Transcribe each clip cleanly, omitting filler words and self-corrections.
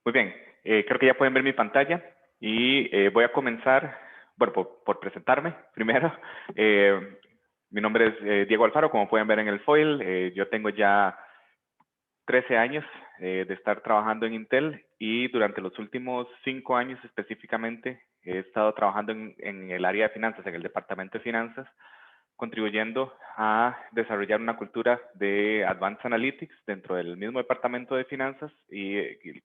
Muy bien, creo que ya pueden ver mi pantalla y voy a comenzar, bueno, por presentarme primero. Eh, Mi nombre es Diego Alfaro, como pueden ver en el foil. Yo tengo ya 13 años de estar trabajando en Intel y durante los últimos 5 años específicamente he estado trabajando en el área de finanzas, en el departamento de finanzas, contribuyendo a desarrollar una cultura de Advanced Analytics dentro del mismo departamento de finanzas y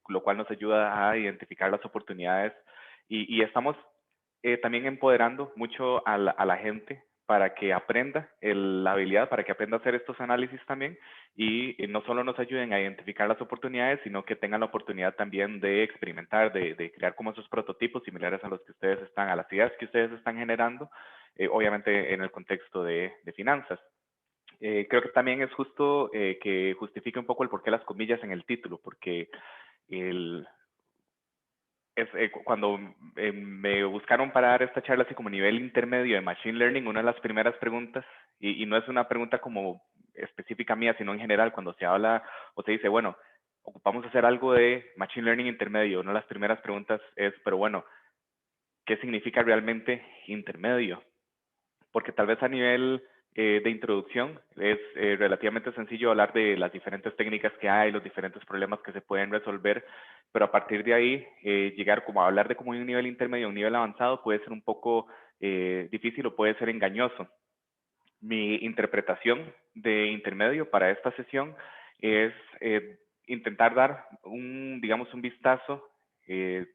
lo cual nos ayuda a identificar las oportunidades y estamos también empoderando mucho a la gente para que aprenda la habilidad, para que aprenda a hacer estos análisis también y no solo nos ayuden a identificar las oportunidades, sino que tengan la oportunidad también de experimentar, de crear como esos prototipos similares a los que ustedes están, a las ideas que ustedes están generando, obviamente en el contexto de finanzas. Creo que también es justo que justifique un poco el por qué las comillas en el título, porque el, cuando me buscaron para dar esta charla así como nivel intermedio de Machine Learning, una de las primeras preguntas, y no es una pregunta como específica mía, sino en general, cuando se habla o se dice, bueno, ocupamos hacer algo de Machine Learning intermedio, una de las primeras preguntas es, pero bueno, ¿qué significa realmente intermedio? Porque tal vez a nivel de introducción es relativamente sencillo hablar de las diferentes técnicas que hay, los diferentes problemas que se pueden resolver, pero a partir de ahí llegar como a hablar de como un nivel intermedio, un nivel avanzado puede ser un poco difícil o puede ser engañoso. Mi interpretación de intermedio para esta sesión es intentar dar digamos, un vistazo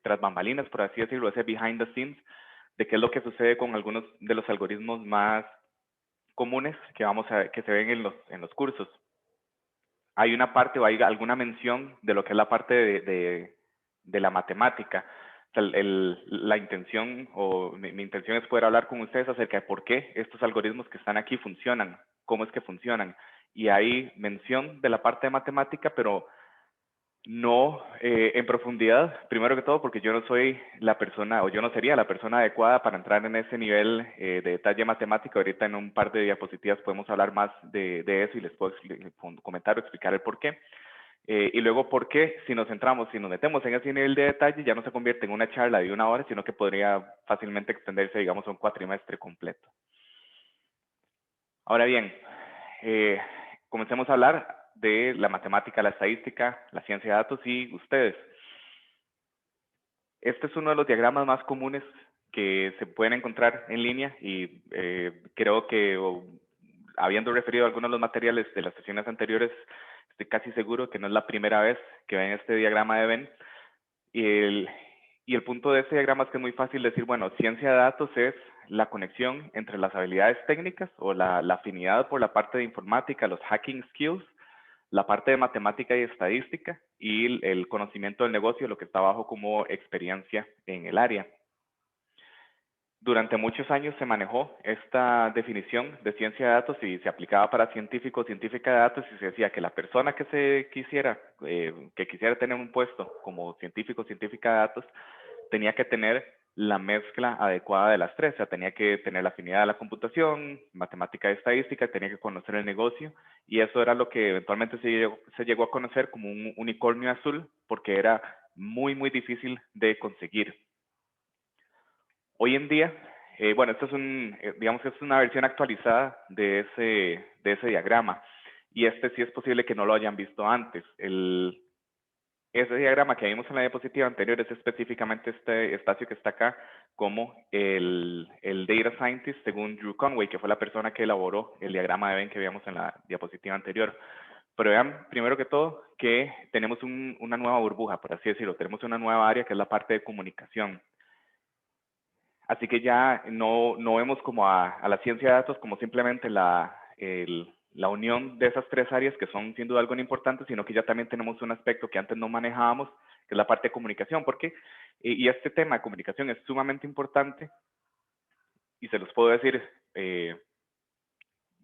tras bambalinas, por así decirlo, ese behind the scenes, de qué es lo que sucede con algunos de los algoritmos más comunes que se ven en los cursos. Hay una parte o hay alguna mención de lo que es la parte de la matemática. O sea, la intención o mi intención es poder hablar con ustedes acerca de por qué estos algoritmos que están aquí funcionan, cómo es que funcionan. Y hay mención de la parte de matemática, pero no en profundidad, primero que todo porque yo no soy la persona o yo no sería la persona adecuada para entrar en ese nivel de detalle matemático. Ahorita en un par de diapositivas podemos hablar más de eso y les puedo comentar o explicar el por qué. Y luego por qué si nos centramos, si nos metemos en ese nivel de detalle ya no se convierte en una charla de una hora, sino que podría fácilmente extenderse, digamos, a un cuatrimestre completo. Ahora bien, eh, comencemos a hablar de la matemática, la estadística, la ciencia de datos y ustedes. Este es uno de los diagramas más comunes que se pueden encontrar en línea y creo que habiendo referido a algunos de los materiales de las sesiones anteriores, estoy casi seguro que no es la primera vez que ven este diagrama de Venn. Y y el punto de este diagrama es que es muy fácil decir, bueno, ciencia de datos es la conexión entre las habilidades técnicas o la afinidad por la parte de informática, los hacking skills, la parte de matemática y estadística y el conocimiento del negocio, lo que está abajo como experiencia en el área. Durante muchos años se manejó esta definición de ciencia de datos y se aplicaba para científico o científica de datos y se decía que la persona que quisiera tener un puesto como científico o científica de datos tenía que tener la mezcla adecuada de las tres, o sea, tenía que tener la afinidad a la computación, matemática y estadística, tenía que conocer el negocio, y eso era lo que eventualmente se llegó a conocer como un unicornio azul, porque era muy, muy difícil de conseguir. Hoy en día, bueno, esto es digamos que es una versión actualizada de ese diagrama, y este sí es posible que no lo hayan visto antes. Ese diagrama que vimos en la diapositiva anterior es específicamente este espacio que está acá como el Data Scientist según Drew Conway, que fue la persona que elaboró el diagrama de Venn que veíamos en la diapositiva anterior. Pero vean, primero que todo, que tenemos una nueva burbuja, por así decirlo. Tenemos una nueva área que es la parte de comunicación. Así que ya no vemos como a la ciencia de datos como simplemente la unión de esas tres áreas que son sin duda algo importante, sino que ya también tenemos un aspecto que antes no manejábamos, que es la parte de comunicación, porque, y este tema de comunicación es sumamente importante, y se los puedo decir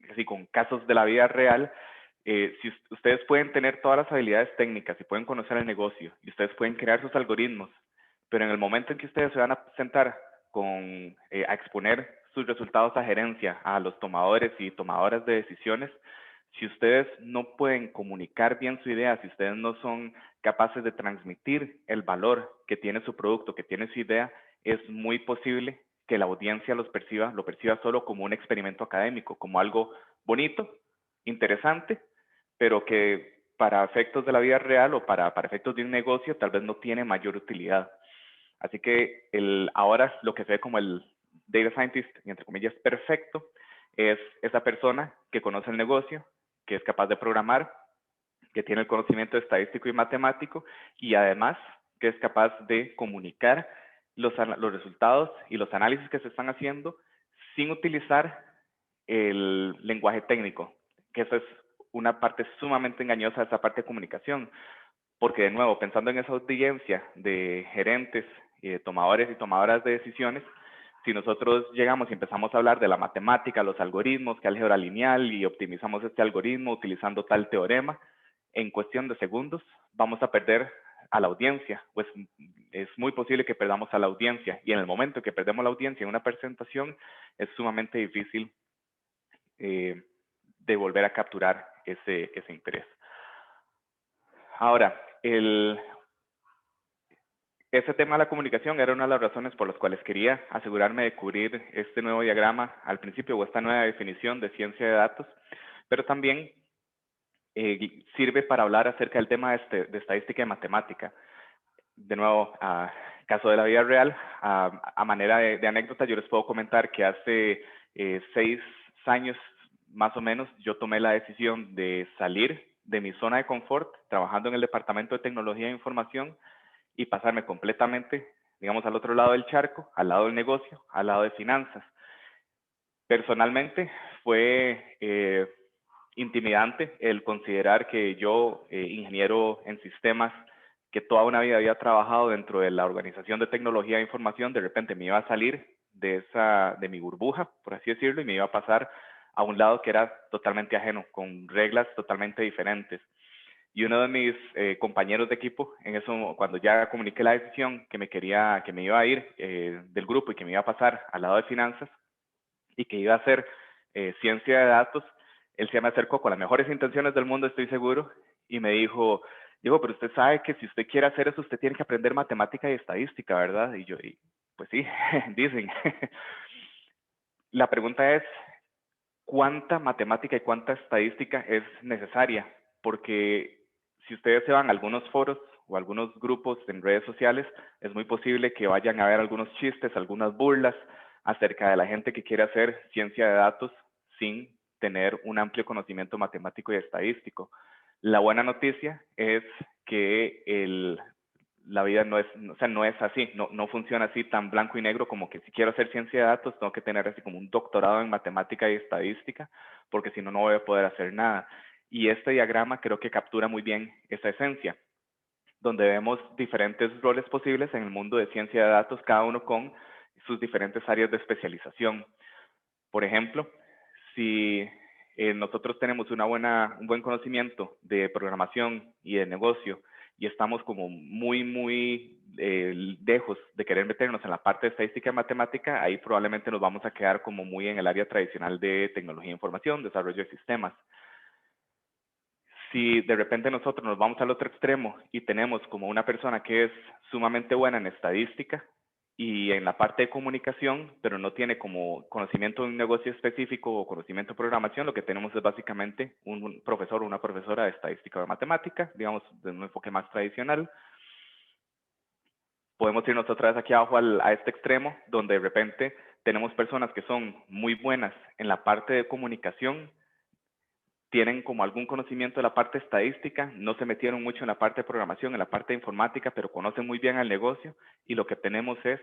así con casos de la vida real. Si ustedes pueden tener todas las habilidades técnicas y pueden conocer el negocio y ustedes pueden crear sus algoritmos, pero en el momento en que ustedes se van a sentar a exponer sus resultados a gerencia, a los tomadores y tomadoras de decisiones, Si ustedes no pueden comunicar bien su idea, si ustedes no son capaces de transmitir el valor que tiene su producto, que tiene su idea, es muy posible que la audiencia lo perciba solo como un experimento académico, como algo bonito, interesante, pero que para efectos de la vida real o para efectos de un negocio tal vez no tiene mayor utilidad. Así que ahora lo que se ve como el data scientist, entre comillas, perfecto, es esa persona que conoce el negocio, que es capaz de programar, que tiene el conocimiento estadístico y matemático y además que es capaz de comunicar los resultados y los análisis que se están haciendo sin utilizar el lenguaje técnico, que esa es una parte sumamente engañosa de esa parte de comunicación, porque de nuevo, pensando en esa audiencia de gerentes, tomadores y tomadoras de decisiones, si nosotros llegamos y empezamos a hablar de la matemática, los algoritmos, que álgebra lineal y optimizamos este algoritmo utilizando tal teorema, en cuestión de segundos vamos a perder a la audiencia, pues es muy posible que perdamos a la audiencia y en el momento que perdemos la audiencia en una presentación es sumamente difícil de volver a capturar ese interés. Ahora, ese tema de la comunicación era una de las razones por las cuales quería asegurarme de cubrir este nuevo diagrama al principio o esta nueva definición de ciencia de datos, pero también sirve para hablar acerca del tema de estadística y matemática. De nuevo, caso de la vida real, a manera de anécdota, yo les puedo comentar que hace 6 años más o menos yo tomé la decisión de salir de mi zona de confort trabajando en el departamento de tecnología e información y pasarme completamente, digamos, al otro lado del charco, al lado del negocio, al lado de finanzas. Personalmente fue intimidante el considerar que yo, ingeniero en sistemas, que toda una vida había trabajado dentro de la organización de tecnología e información, de repente me iba a salir de mi burbuja, por así decirlo, y me iba a pasar a un lado que era totalmente ajeno, con reglas totalmente diferentes. Y uno de mis compañeros de equipo, en eso, cuando ya comuniqué la decisión que me iba a ir del grupo y que me iba a pasar al lado de finanzas y que iba a hacer ciencia de datos, él se me acercó con las mejores intenciones del mundo, estoy seguro, y me dijo, Diego, pero usted sabe que si usted quiere hacer eso, usted tiene que aprender matemática y estadística, ¿verdad? Y yo, pues sí, dicen. La pregunta es, ¿cuánta matemática y cuánta estadística es necesaria? Porque si ustedes se van a algunos foros o algunos grupos en redes sociales, es muy posible que vayan a ver algunos chistes, algunas burlas acerca de la gente que quiere hacer ciencia de datos sin tener un amplio conocimiento matemático y estadístico. La buena noticia es que la vida no es, o sea, no es así, no funciona así tan blanco y negro como que si quiero hacer ciencia de datos tengo que tener así como un doctorado en matemática y estadística, porque si no, no voy a poder hacer nada. Y este diagrama creo que captura muy bien esa esencia, donde vemos diferentes roles posibles en el mundo de ciencia de datos, cada uno con sus diferentes áreas de especialización. Por ejemplo, si nosotros tenemos un buen conocimiento de programación y de negocio y estamos como muy lejos de querer meternos en la parte de estadística y matemática, ahí probablemente nos vamos a quedar como muy en el área tradicional de tecnología de información, desarrollo de sistemas. Si de repente nosotros nos vamos al otro extremo y tenemos como una persona que es sumamente buena en estadística y en la parte de comunicación, pero no tiene como conocimiento de un negocio específico o conocimiento de programación, lo que tenemos es básicamente un profesor o una profesora de estadística o de matemática, digamos, de un enfoque más tradicional. Podemos irnos otra vez aquí abajo a este extremo, donde de repente tenemos personas que son muy buenas en la parte de comunicación, tienen como algún conocimiento de la parte estadística, no se metieron mucho en la parte de programación, en la parte de informática, pero conocen muy bien el negocio y lo que tenemos es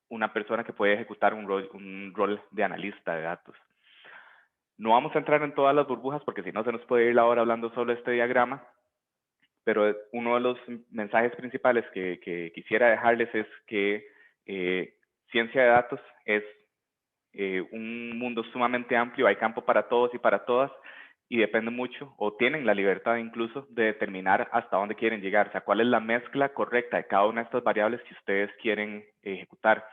una persona que puede ejecutar un rol de analista de datos. No vamos a entrar en todas las burbujas porque si no se nos puede ir la hora hablando solo de este diagrama, pero uno de los mensajes principales que quisiera dejarles es que ciencia de datos es un mundo sumamente amplio, hay campo para todos y para todas, y depende mucho, o tienen la libertad incluso de determinar hasta dónde quieren llegar, o sea, cuál es la mezcla correcta de cada una de estas variables que ustedes quieren ejecutar.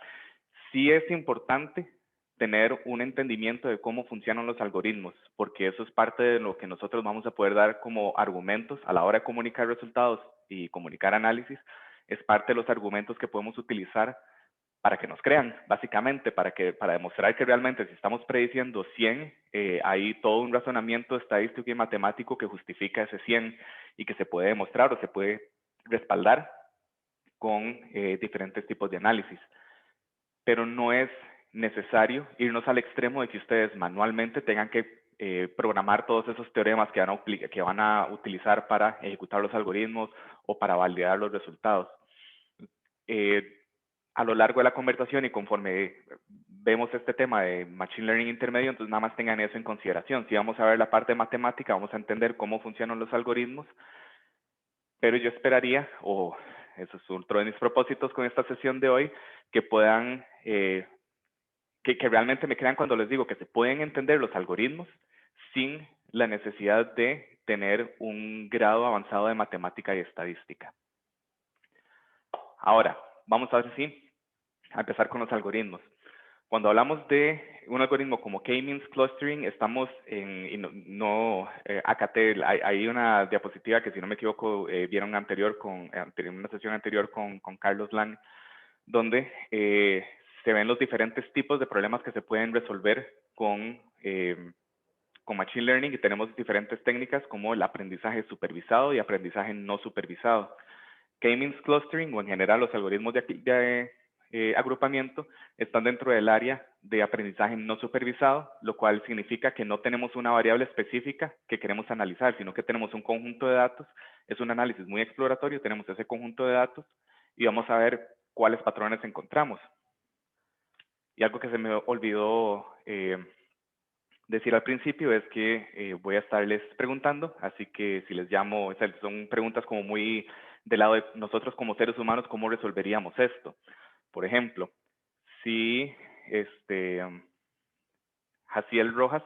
Sí es importante tener un entendimiento de cómo funcionan los algoritmos, porque eso es parte de lo que nosotros vamos a poder dar como argumentos a la hora de comunicar resultados y comunicar análisis. Es parte de los argumentos que podemos utilizar para que nos crean, básicamente, para demostrar que realmente si estamos prediciendo 100, hay todo un razonamiento estadístico y matemático que justifica ese 100 y que se puede demostrar o se puede respaldar con diferentes tipos de análisis. Pero no es necesario irnos al extremo de que ustedes manualmente tengan que programar todos esos teoremas que van a utilizar para ejecutar los algoritmos o para validar los resultados. A lo largo de la conversación y conforme vemos este tema de Machine Learning intermedio, entonces nada más tengan eso en consideración. Si vamos a ver la parte matemática, vamos a entender cómo funcionan los algoritmos, pero yo esperaría, o eso es otro de mis propósitos con esta sesión de hoy, que puedan, que realmente me crean cuando les digo que se pueden entender los algoritmos sin la necesidad de tener un grado avanzado de matemática y estadística. Ahora, vamos a ver si a empezar con los algoritmos. Cuando hablamos de un algoritmo como K-means clustering, estamos en, hay una diapositiva que si no me equivoco vieron en una sesión anterior con Carlos Lang, donde se ven los diferentes tipos de problemas que se pueden resolver con Machine Learning y tenemos diferentes técnicas como el aprendizaje supervisado y aprendizaje no supervisado. K-means clustering o en general los algoritmos de agrupamiento están dentro del área de aprendizaje no supervisado, lo cual significa que no tenemos una variable específica que queremos analizar, sino que tenemos un conjunto de datos. Es un análisis muy exploratorio, tenemos ese conjunto de datos y vamos a ver cuáles patrones encontramos. Y algo que se me olvidó decir al principio es que voy a estarles preguntando, así que si les llamo, son preguntas como muy del lado de nosotros como seres humanos, ¿cómo resolveríamos esto? Por ejemplo, si Jaciel Rojas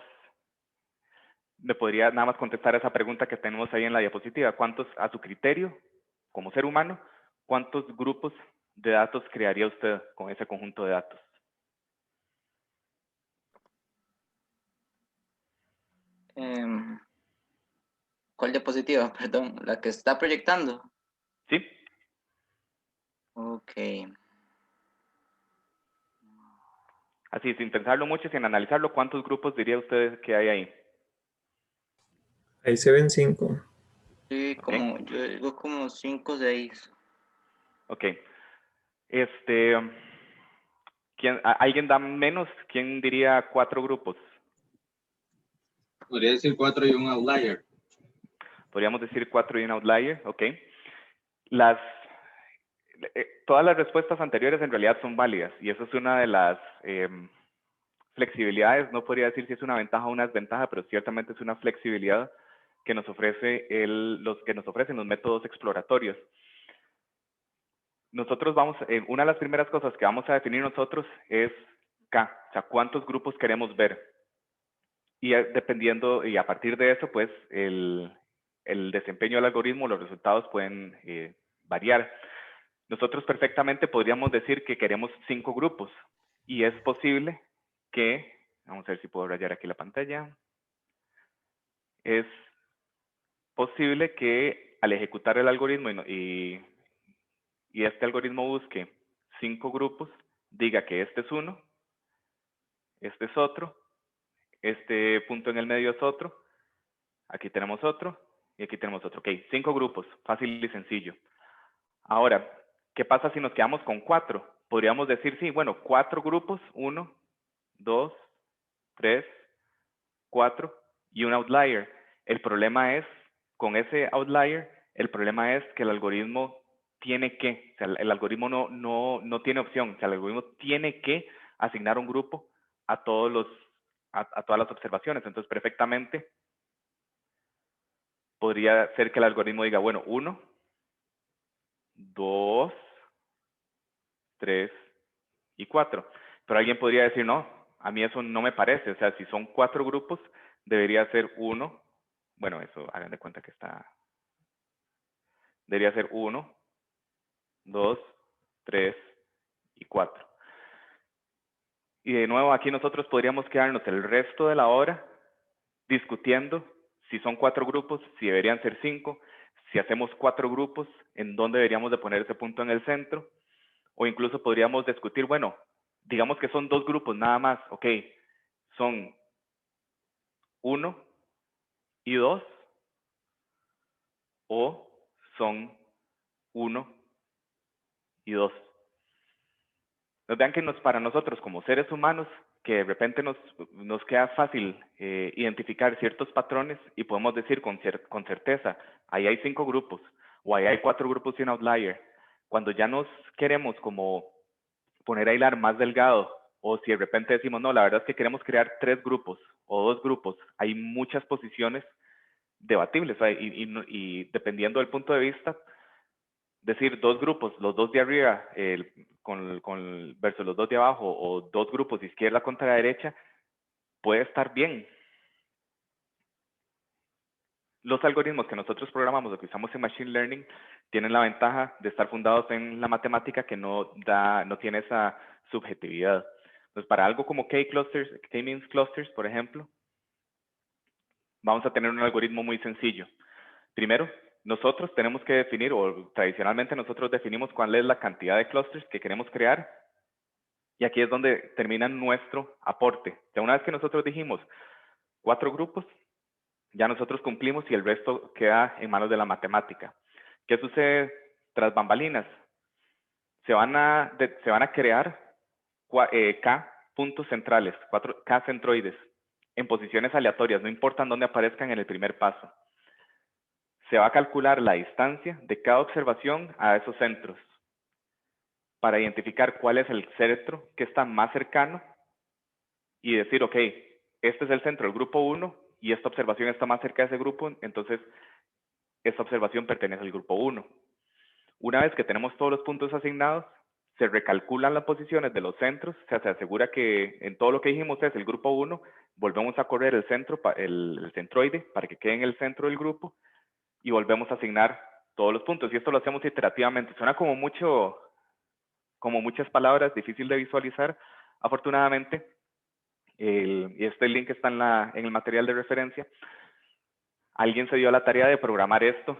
me podría nada más contestar esa pregunta que tenemos ahí en la diapositiva. ¿Cuántos, a su criterio, como ser humano, cuántos grupos de datos crearía usted con ese conjunto de datos? ¿Cuál diapositiva? Perdón, la que está proyectando. ¿Sí? Ok. Así, sin pensarlo mucho, sin analizarlo, ¿cuántos grupos diría usted que hay ahí? Ahí se ven 5. Sí, Okay. yo digo como 5 o 6. Ok. ¿Alguien da menos? ¿Quién diría 4 grupos? Podría decir 4 y un outlier. Podríamos decir 4 y un outlier, ok. Todas las respuestas anteriores en realidad son válidas y eso es una de las flexibilidades. No podría decir si es una ventaja o una desventaja, pero ciertamente es una flexibilidad que nos ofrece que nos ofrecen los métodos exploratorios. Nosotros una de las primeras cosas que vamos a definir nosotros es K, o sea, cuántos grupos queremos ver. Y dependiendo, y a partir de eso, pues el desempeño del algoritmo, los resultados pueden variar. Nosotros perfectamente podríamos decir que queremos 5 grupos y es posible que, vamos a ver si puedo rayar aquí la pantalla, es posible que al ejecutar el algoritmo y este algoritmo busque 5 grupos, diga que este es uno, este es otro, este punto en el medio es otro, aquí tenemos otro y aquí tenemos otro. Ok, 5 grupos, fácil y sencillo. Ahora, ¿qué pasa si nos quedamos con 4? Podríamos decir, sí, bueno, 4 grupos, 1, 2, 3, 4 y un outlier. El problema es, con ese outlier, el problema es que el algoritmo tiene que, o sea, el algoritmo no tiene opción, o sea, el algoritmo tiene que asignar un grupo a todas las observaciones. Entonces, perfectamente podría ser que el algoritmo diga, bueno, 1, 2, 3 y 4. Pero alguien podría decir, no, a mí eso no me parece. O sea, si son 4 grupos, debería ser 1. Bueno, eso hagan de cuenta que debería ser 1, 2, 3 y 4. Y de nuevo aquí nosotros podríamos quedarnos el resto de la hora discutiendo si son 4 grupos, si deberían ser 5, si hacemos 4 grupos, en dónde deberíamos de poner ese punto en el centro, o incluso podríamos discutir, bueno, digamos que son 2 grupos nada más, ok, son 1 y 2, o son 1 y 2. Nos vean que para nosotros como seres humanos, que de repente nos queda fácil identificar ciertos patrones y podemos decir con certeza, ahí hay 5 grupos, o ahí hay 4 grupos y un outlier. Cuando ya nos queremos como poner a hilar más delgado, o si de repente decimos, no, la verdad es que queremos crear 3 grupos o 2 grupos, hay muchas posiciones debatibles, y dependiendo del punto de vista, decir 2 grupos, los 2 de arriba versus los 2 de abajo, o 2 grupos izquierda contra derecha, puede estar bien. Los algoritmos que nosotros programamos o que usamos en Machine Learning tienen la ventaja de estar fundados en la matemática que no tiene esa subjetividad. Entonces, para algo como K-means clusters, por ejemplo, vamos a tener un algoritmo muy sencillo. Primero, nosotros tenemos que definir, o tradicionalmente nosotros definimos cuál es la cantidad de clusters que queremos crear, y aquí es donde termina nuestro aporte. Ya una vez que nosotros dijimos 4 grupos, ya nosotros cumplimos y el resto queda en manos de la matemática. ¿Qué sucede tras bambalinas? Se van a crear K puntos centrales, 4 K centroides, en posiciones aleatorias, no importa dónde aparezcan en el primer paso. Se va a calcular la distancia de cada observación a esos centros para identificar cuál es el centro que está más cercano y decir, ok, este es el centro del grupo 1 y esta observación está más cerca de ese grupo, entonces esta observación pertenece al grupo 1. Una vez que tenemos todos los puntos asignados, se recalculan las posiciones de los centros, o sea, se asegura que en todo lo que dijimos es el grupo 1, volvemos a correr el centro, el centroide, para que quede en el centro del grupo, y volvemos a asignar todos los puntos. Y esto lo hacemos iterativamente. Suena como muchas palabras, difícil de visualizar. Afortunadamente, y este link está en el material de referencia, alguien se dio a la tarea de programar esto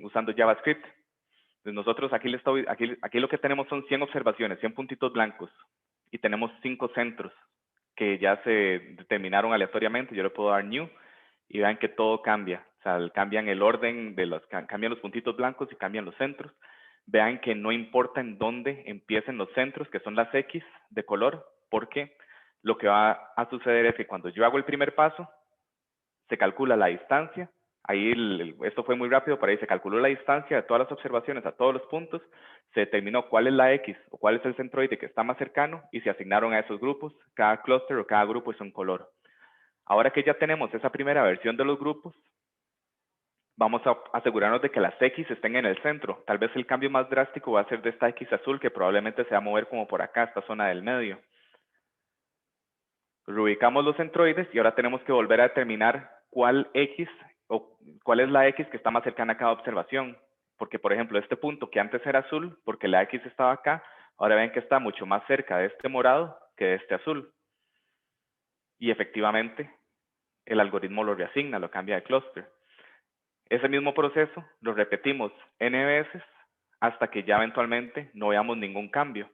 usando JavaScript. Entonces nosotros aquí lo que tenemos son 100 observaciones, 100 puntitos blancos, y tenemos 5 centros que ya se determinaron aleatoriamente. Yo le puedo dar new y vean que todo cambia. O sea, cambian el orden cambian los puntitos blancos y cambian los centros. Vean que no importa en dónde empiecen los centros, que son las X de color, porque lo que va a suceder es que cuando yo hago el primer paso, se calcula la distancia. Ahí esto fue muy rápido, para ahí se calculó la distancia de todas las observaciones a todos los puntos, se determinó cuál es la X o cuál es el centroide que está más cercano y se asignaron a esos grupos. Cada clúster o cada grupo es un color. Ahora que ya tenemos esa primera versión de los grupos, vamos a asegurarnos de que las X estén en el centro. Tal vez el cambio más drástico va a ser de esta X azul, que probablemente se va a mover como por acá, esta zona del medio. Reubicamos los centroides y ahora tenemos que volver a determinar cuál es la X que está más cercana a cada observación. Porque, por ejemplo, este punto que antes era azul, porque la X estaba acá, ahora ven que está mucho más cerca de este morado que de este azul. Y efectivamente, el algoritmo lo reasigna, lo cambia de clúster. Ese mismo proceso lo repetimos n veces hasta que ya eventualmente no veamos ningún cambio.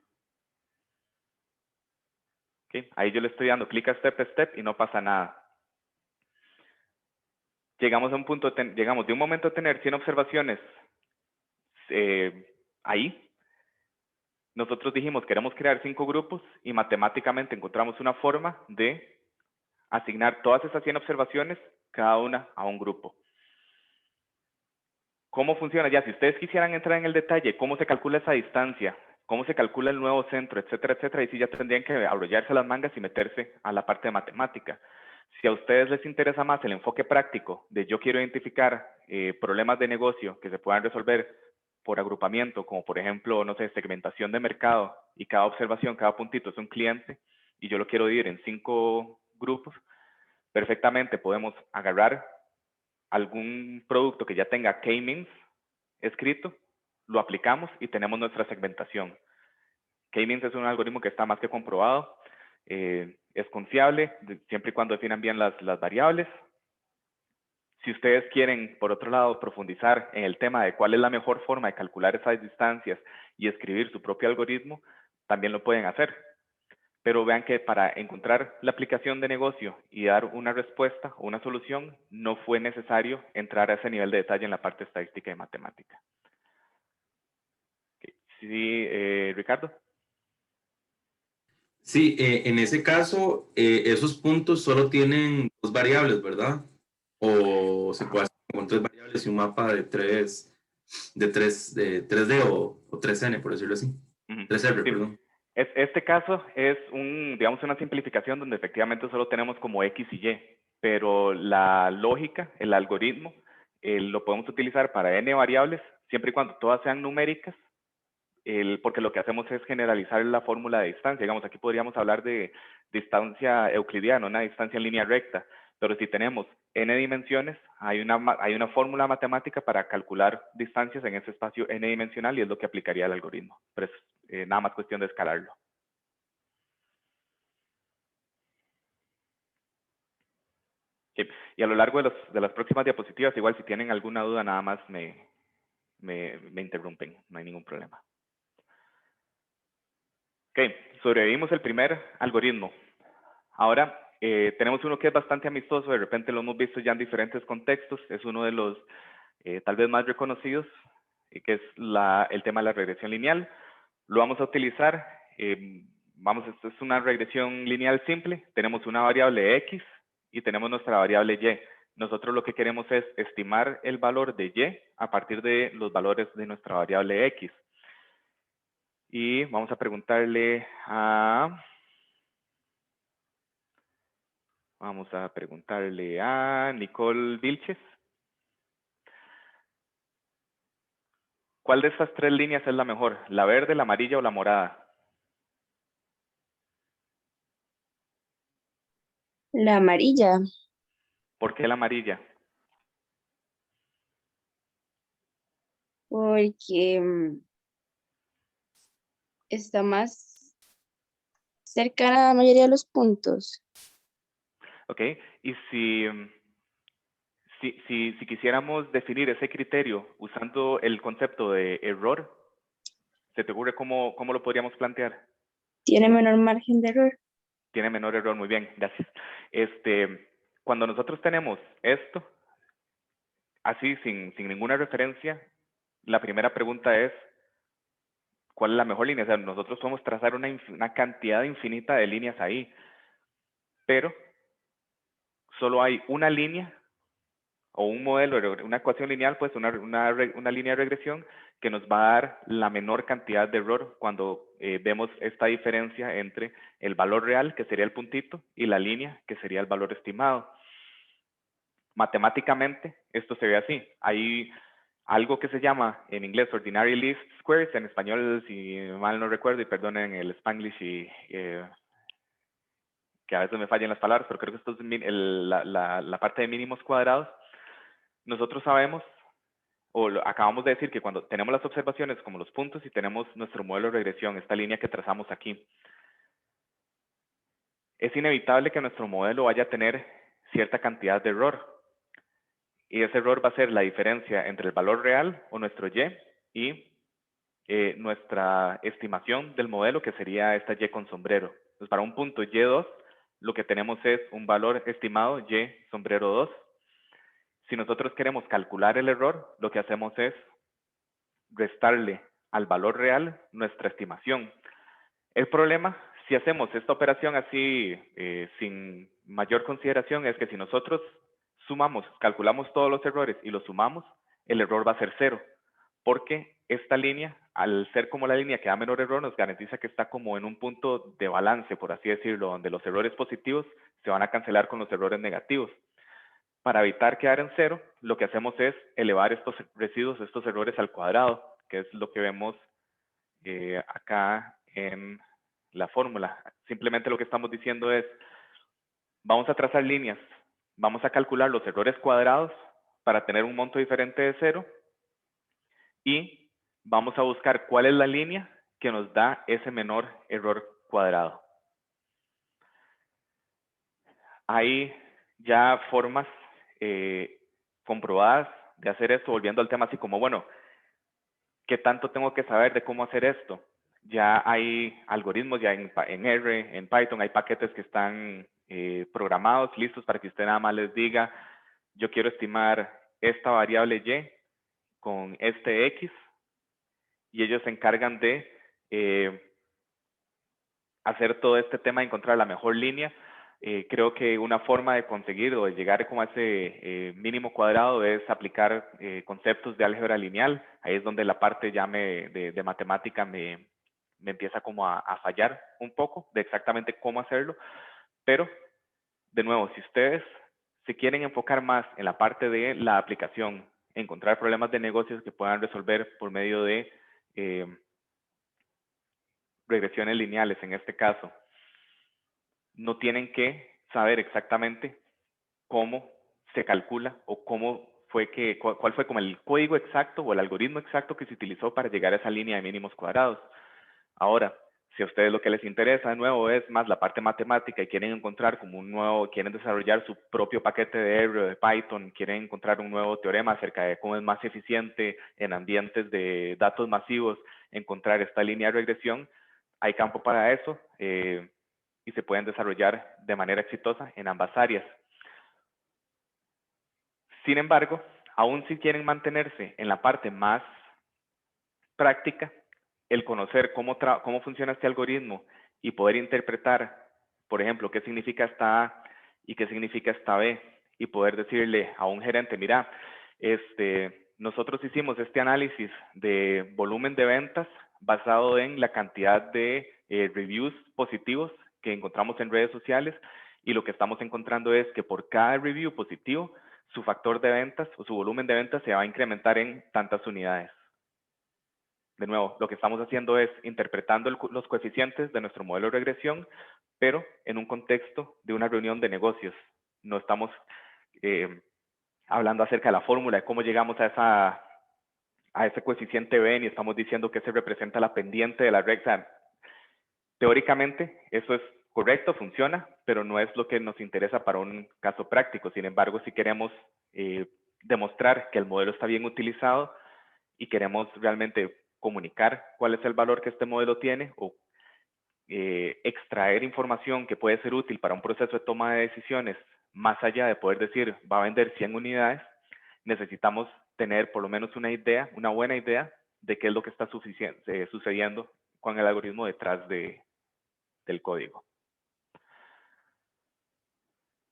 ¿Okay? Ahí yo le estoy dando clic a step y no pasa nada. Llegamos a un punto, llegamos de un momento a tener 100 observaciones ahí. Nosotros dijimos queremos crear 5 grupos y matemáticamente encontramos una forma de asignar todas esas 100 observaciones, cada una a un grupo. ¿Cómo funciona? Ya, si ustedes quisieran entrar en el detalle, cómo se calcula esa distancia, cómo se calcula el nuevo centro, etcétera, y sí ya tendrían que abrollarse las mangas y meterse a la parte de matemática. Si a ustedes les interesa más el enfoque práctico de yo quiero identificar problemas de negocio que se puedan resolver por agrupamiento, como por ejemplo, no sé, segmentación de mercado, y cada observación, cada puntito es un cliente, y yo lo quiero dividir en 5 grupos, perfectamente podemos agarrar algún producto que ya tenga K-means escrito, lo aplicamos y tenemos nuestra segmentación. K-means es un algoritmo que está más que comprobado. es confiable, siempre y cuando definan bien las variables. Si ustedes quieren, por otro lado, profundizar en el tema de cuál es la mejor forma de calcular esas distancias y escribir su propio algoritmo, también lo pueden hacer. Pero vean que para encontrar la aplicación de negocio y dar una respuesta o una solución, no fue necesario entrar a ese nivel de detalle en la parte estadística y matemática. Okay. Sí, Ricardo. Sí, en ese caso, esos puntos solo tienen dos variables, ¿verdad? O se puede hacer con tres variables y un mapa de de 3D o 3N, por decirlo así. 3R, Sí. perdón. Este caso es digamos, una simplificación donde efectivamente solo tenemos como X y Y, pero la lógica, el algoritmo, lo podemos utilizar para N variables, siempre y cuando todas sean numéricas, porque lo que hacemos es generalizar la fórmula de distancia. Digamos, aquí podríamos hablar de distancia euclidiana, una distancia en línea recta, pero si tenemos n dimensiones, hay una fórmula matemática para calcular distancias en ese espacio n dimensional y es lo que aplicaría el algoritmo. Pero es nada más cuestión de escalarlo. Sí. Y a lo largo de las próximas diapositivas, igual si tienen alguna duda, nada más me interrumpen, no hay ningún problema. Ok, sobrevivimos el primer algoritmo. Ahora, tenemos uno que es bastante amistoso, de repente lo hemos visto ya en diferentes contextos, es uno de los tal vez más reconocidos, que es el tema de la regresión lineal. Lo vamos a utilizar, esto es una regresión lineal simple, tenemos una variable x y tenemos nuestra variable y. Nosotros lo que queremos es estimar el valor de y a partir de los valores de nuestra variable x. Y vamos a preguntarle a... Nicole Vilches. ¿Cuál de estas tres líneas es la mejor? ¿La verde, la amarilla o la morada? La amarilla, ¿Por qué la amarilla? porque está más cercana a la mayoría de los puntos. Ok, y si quisiéramos definir ese criterio usando el concepto de error, ¿se te ocurre cómo lo podríamos plantear? Tiene menor margen de error. Tiene menor error, muy bien, gracias. Cuando nosotros tenemos esto, así sin ninguna referencia, la primera pregunta es, ¿cuál es la mejor línea? O sea, nosotros podemos trazar una cantidad infinita de líneas ahí, pero solo hay una línea o un modelo, una ecuación lineal, pues una línea de regresión que nos va a dar la menor cantidad de error cuando vemos esta diferencia entre el valor real, que sería el puntito, y la línea, que sería el valor estimado. Matemáticamente, esto se ve así. Hay algo que se llama en inglés ordinary least squares, en español, si mal no recuerdo, y perdonen el Spanglish y que a veces me fallan las palabras, pero creo que esto es la parte de mínimos cuadrados. Nosotros sabemos, acabamos de decir que cuando tenemos las observaciones como los puntos y tenemos nuestro modelo de regresión, esta línea que trazamos aquí, es inevitable que nuestro modelo vaya a tener cierta cantidad de error. Y ese error va a ser la diferencia entre el valor real o nuestro y nuestra estimación del modelo, que sería esta y con sombrero. Entonces, para un punto y2, lo que tenemos es un valor estimado y sombrero 2. Si nosotros queremos calcular el error, lo que hacemos es restarle al valor real nuestra estimación. El problema, si hacemos esta operación así, sin mayor consideración, es que si nosotros calculamos todos los errores y los sumamos, el error va a ser 0, porque esta línea, al ser como la línea que da menor error, nos garantiza que está como en un punto de balance, por así decirlo, donde los errores positivos se van a cancelar con los errores negativos. Para evitar quedar en 0, lo que hacemos es elevar estos residuos, estos errores al cuadrado, que es lo que vemos acá en la fórmula. Simplemente lo que estamos diciendo es, vamos a trazar líneas, vamos a calcular los errores cuadrados para tener un monto diferente de 0 y vamos a buscar cuál es la línea que nos da ese menor error cuadrado. Hay ya formas comprobadas de hacer esto, volviendo al tema así como, bueno, ¿qué tanto tengo que saber de cómo hacer esto? Ya hay algoritmos, ya en R, en Python, hay paquetes que están programados, listos para que usted nada más les diga, yo quiero estimar esta variable Y con este X, y ellos se encargan de hacer todo este tema de encontrar la mejor línea. Creo que una forma de conseguir o de llegar como a ese mínimo cuadrado es aplicar conceptos de álgebra lineal. Ahí es donde la parte ya de matemática me empieza como a fallar un poco de exactamente cómo hacerlo. Pero, de nuevo, si ustedes se quieren enfocar más en la parte de la aplicación, encontrar problemas de negocios que puedan resolver por medio de regresiones lineales en este caso, no tienen que saber exactamente cómo se calcula o cuál fue como el código exacto o el algoritmo exacto que se utilizó para llegar a esa línea de mínimos cuadrados. Ahora, si a ustedes lo que les interesa de nuevo es más la parte matemática y quieren encontrar como quieren desarrollar su propio paquete de R o de Python, quieren encontrar un nuevo teorema acerca de cómo es más eficiente en ambientes de datos masivos encontrar esta línea de regresión, hay campo para eso y se pueden desarrollar de manera exitosa en ambas áreas. Sin embargo, aún si quieren mantenerse en la parte más práctica, el conocer cómo funciona este algoritmo y poder interpretar, por ejemplo, qué significa esta A y qué significa esta B, y poder decirle a un gerente, mira, nosotros hicimos este análisis de volumen de ventas basado en la cantidad de reviews positivos que encontramos en redes sociales, y lo que estamos encontrando es que por cada review positivo, su factor de ventas o su volumen de ventas se va a incrementar en tantas unidades. De nuevo, lo que estamos haciendo es interpretando los coeficientes de nuestro modelo de regresión, pero en un contexto de una reunión de negocios. No estamos hablando acerca de la fórmula, de cómo llegamos a ese coeficiente B, y estamos diciendo que se representa la pendiente de la recta. Teóricamente, eso es correcto, funciona, pero no es lo que nos interesa para un caso práctico. Sin embargo, si queremos demostrar que el modelo está bien utilizado y queremos realmente comunicar cuál es el valor que este modelo tiene o extraer información que puede ser útil para un proceso de toma de decisiones, más allá de poder decir va a vender 100 unidades, necesitamos tener por lo menos una idea, una buena idea de qué es lo que está sucediendo con el algoritmo detrás del código.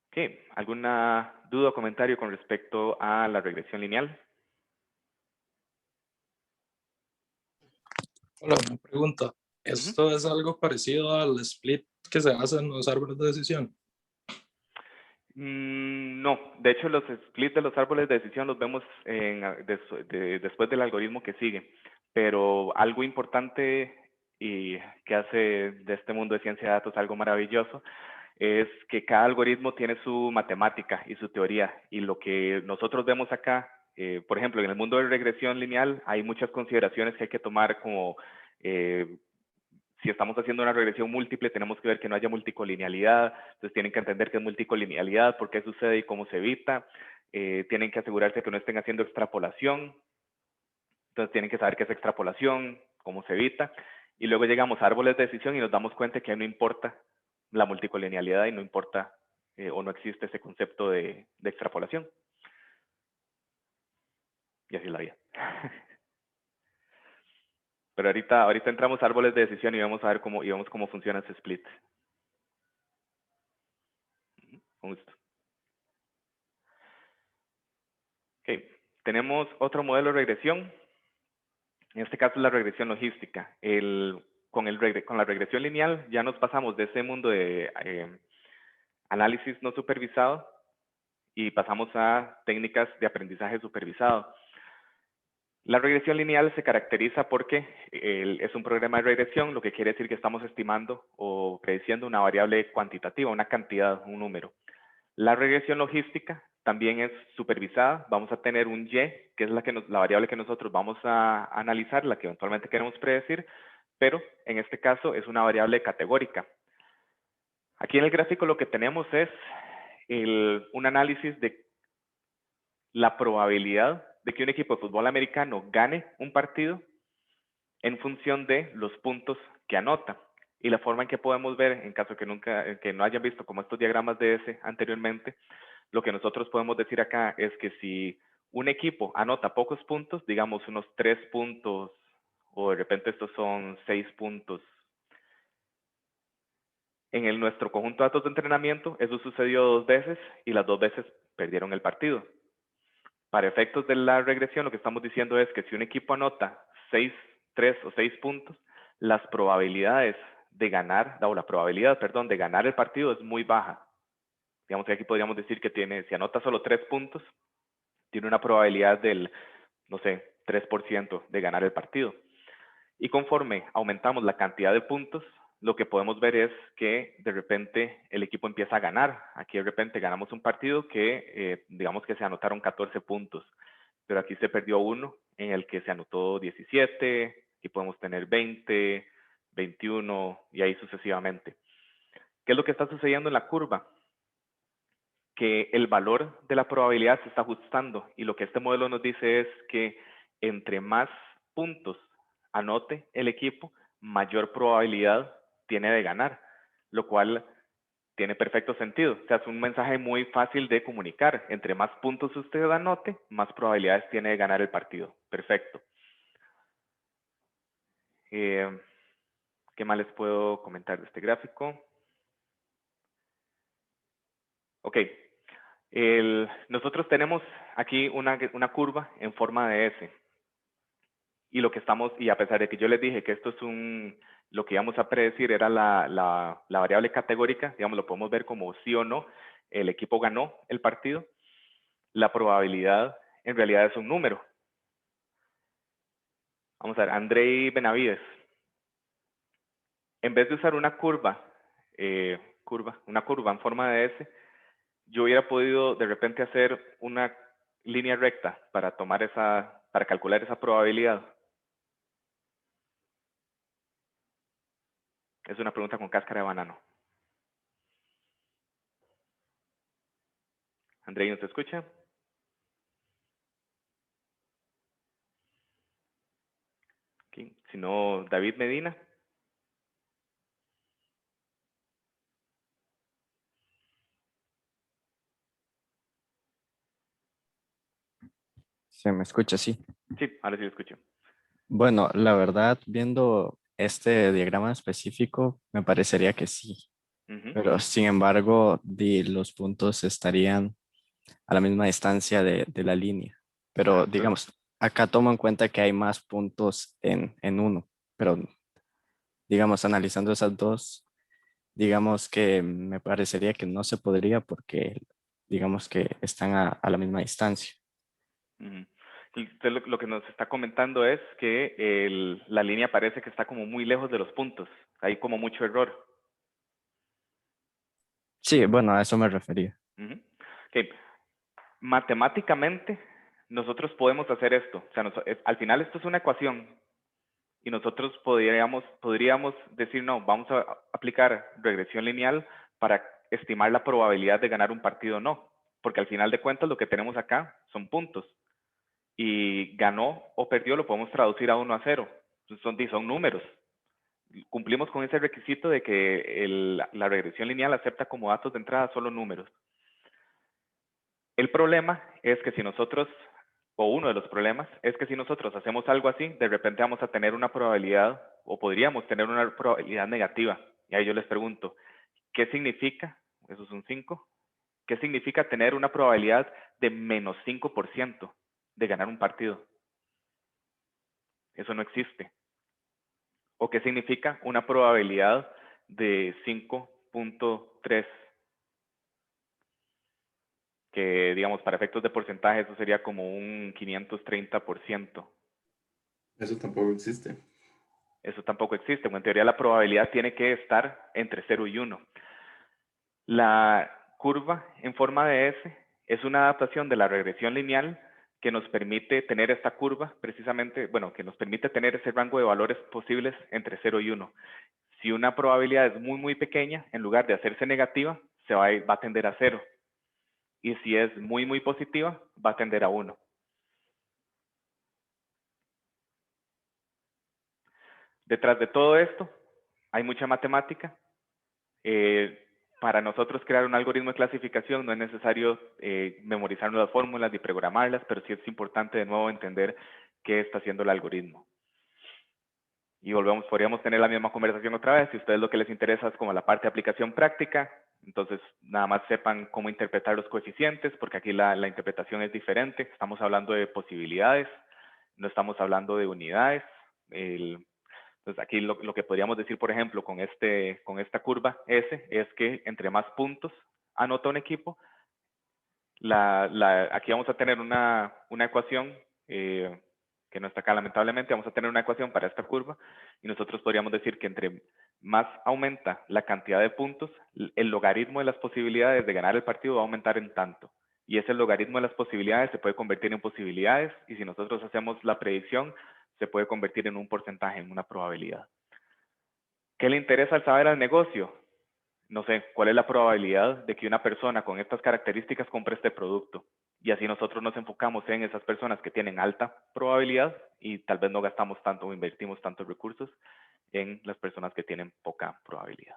Okay. ¿Alguna duda o comentario con respecto a la regresión lineal? Hola, una pregunta. ¿Esto es algo parecido al split que se hace en los árboles de decisión? No, de hecho los splits de los árboles de decisión los vemos después del algoritmo que sigue, pero algo importante y que hace de este mundo de ciencia de datos algo maravilloso es que cada algoritmo tiene su matemática y su teoría, y lo que nosotros vemos acá, por ejemplo, en el mundo de regresión lineal hay muchas consideraciones que hay que tomar como si estamos haciendo una regresión múltiple, tenemos que ver que no haya multicolinealidad, entonces tienen que entender qué es multicolinealidad, por qué sucede y cómo se evita. Tienen que asegurarse que no estén haciendo extrapolación, entonces tienen que saber qué es extrapolación, cómo se evita. Y luego llegamos a árboles de decisión y nos damos cuenta que no importa la multicolinealidad y no importa o no existe ese concepto de extrapolación. Y así es la vida. Pero ahorita entramos a árboles de decisión y vamos a ver cómo funciona ese split. Con gusto. Okay. Tenemos otro modelo de regresión. En este caso es la regresión logística. Con la regresión lineal ya nos pasamos de ese mundo de análisis no supervisado y pasamos a técnicas de aprendizaje supervisado. La regresión lineal se caracteriza porque es un programa de regresión, lo que quiere decir que estamos estimando o prediciendo una variable cuantitativa, una cantidad, un número. La regresión logística también es supervisada. Vamos a tener un Y, que es la variable que nosotros vamos a analizar, la que eventualmente queremos predecir, pero en este caso es una variable categórica. Aquí en el gráfico lo que tenemos es un análisis de la probabilidad de que un equipo de fútbol americano gane un partido en función de los puntos que anota. Y la forma en que podemos ver, en caso que no hayan visto como estos diagramas de ese anteriormente, lo que nosotros podemos decir acá es que si un equipo anota pocos puntos, digamos unos 3 puntos, o de repente estos son 6 puntos, en nuestro conjunto de datos de entrenamiento, eso sucedió 2 veces y las 2 veces perdieron el partido. Para efectos de la regresión, lo que estamos diciendo es que si un equipo anota 3 o 6 puntos, las probabilidades de ganar, o la probabilidad, perdón, de ganar el partido es muy baja. Digamos que aquí podríamos decir que si anota solo 3 puntos, tiene una probabilidad del, no sé, 3% de ganar el partido. Y conforme aumentamos la cantidad de puntos, lo que podemos ver es que de repente el equipo empieza a ganar. Aquí de repente ganamos un partido que, digamos que se anotaron 14 puntos, pero aquí se perdió uno en el que se anotó 17, y podemos tener 20, 21 y ahí sucesivamente. ¿Qué es lo que está sucediendo en la curva? Que el valor de la probabilidad se está ajustando, y lo que este modelo nos dice es que entre más puntos anote el equipo, mayor probabilidad tiene de ganar, lo cual tiene perfecto sentido. O sea, es un mensaje muy fácil de comunicar. Entre más puntos usted anote, más probabilidades tiene de ganar el partido. Perfecto. ¿Qué más les puedo comentar de este gráfico? Ok. Nosotros tenemos aquí una curva en forma de S. Y a pesar de que yo les dije que esto es lo que íbamos a predecir era la variable categórica, digamos, lo podemos ver como sí o no, el equipo ganó el partido, la probabilidad en realidad es un número. Vamos a ver, Andrei Benavides. En vez de usar una curva en forma de S, yo hubiera podido de repente hacer una línea recta para calcular esa probabilidad. Es una pregunta con cáscara de banano. Andrei, ¿nos escucha? Okay. Si no, David Medina. ¿Se me escucha así? Sí, ahora sí lo escucho. Bueno, la verdad, viendo este diagrama específico, me parecería que sí. Ujú. Pero sin embargo, los puntos estarían a la misma distancia de la línea. Pero digamos, acá tomo en cuenta que hay más puntos en uno. Pero digamos, analizando esas dos, digamos que me parecería que no se podría porque digamos que están a la misma distancia. Ujú. Y usted lo que nos está comentando es que la línea parece que está como muy lejos de los puntos. Hay como mucho error. Sí, bueno, a eso me refería. Ujú. Ok. Matemáticamente, nosotros podemos hacer esto. O sea, al final esto es una ecuación. Y nosotros podríamos decir, no, vamos a aplicar regresión lineal para estimar la probabilidad de ganar un partido o no. Porque al final de cuentas lo que tenemos acá son puntos. Y ganó o perdió lo podemos traducir a 1 a 0. Son números. Cumplimos con ese requisito de que la regresión lineal acepta como datos de entrada solo números. El problema es que uno de los problemas es que si nosotros hacemos algo así, de repente vamos a tener una probabilidad, o podríamos tener una probabilidad negativa. Y ahí yo les pregunto, ¿qué significa? Eso es un 5. ¿Qué significa tener una probabilidad de menos 5% de ganar un partido? Eso no existe. ¿O qué significa una probabilidad de 5.3? Que digamos, para efectos de porcentaje, eso sería como un 530%. Eso tampoco existe. Eso tampoco existe. En teoría, la probabilidad tiene que estar entre 0 y 1. La curva en forma de S es una adaptación de la regresión lineal que nos permite tener esta curva, precisamente, bueno, que nos permite tener ese rango de valores posibles entre 0 y 1. Si una probabilidad es muy, muy pequeña, en lugar de hacerse negativa, va a tender a 0. y si es muy, muy positiva, va a tender a 1. Detrás de todo esto hay mucha matemática. Para nosotros crear un algoritmo de clasificación no es necesario memorizarnos las fórmulas ni programarlas, pero sí es importante de nuevo entender qué está haciendo el algoritmo. Y podríamos tener la misma conversación otra vez. Si a ustedes lo que les interesa es como la parte de aplicación práctica, entonces nada más sepan cómo interpretar los coeficientes, porque aquí la interpretación es diferente. Estamos hablando de posibilidades, no estamos hablando de unidades. Entonces aquí lo que podríamos decir, por ejemplo, con esta curva S, es que entre más puntos anota un equipo, aquí vamos a tener una ecuación que no está acá lamentablemente, vamos a tener una ecuación para esta curva y nosotros podríamos decir que entre más aumenta la cantidad de puntos, el logaritmo de las posibilidades de ganar el partido va a aumentar en tanto. Y ese logaritmo de las posibilidades se puede convertir en posibilidades y si nosotros hacemos la predicción, se puede convertir en un porcentaje, en una probabilidad. ¿Qué le interesa al saber al negocio? No sé, ¿cuál es la probabilidad de que una persona con estas características compre este producto? Y así nosotros nos enfocamos en esas personas que tienen alta probabilidad y tal vez no gastamos tanto o invertimos tantos recursos en las personas que tienen poca probabilidad.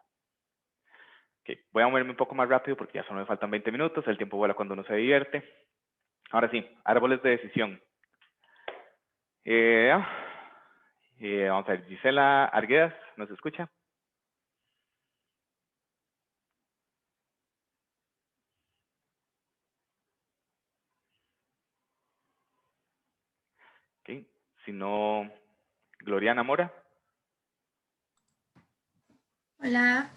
Okay, voy a moverme un poco más rápido porque ya solo me faltan 20 minutos, el tiempo vuela cuando uno se divierte. Ahora sí, árboles de decisión. Vamos a ver, Gisela Arguedas, ¿nos escucha? Okay. Si no, Gloriana Mora. Hola.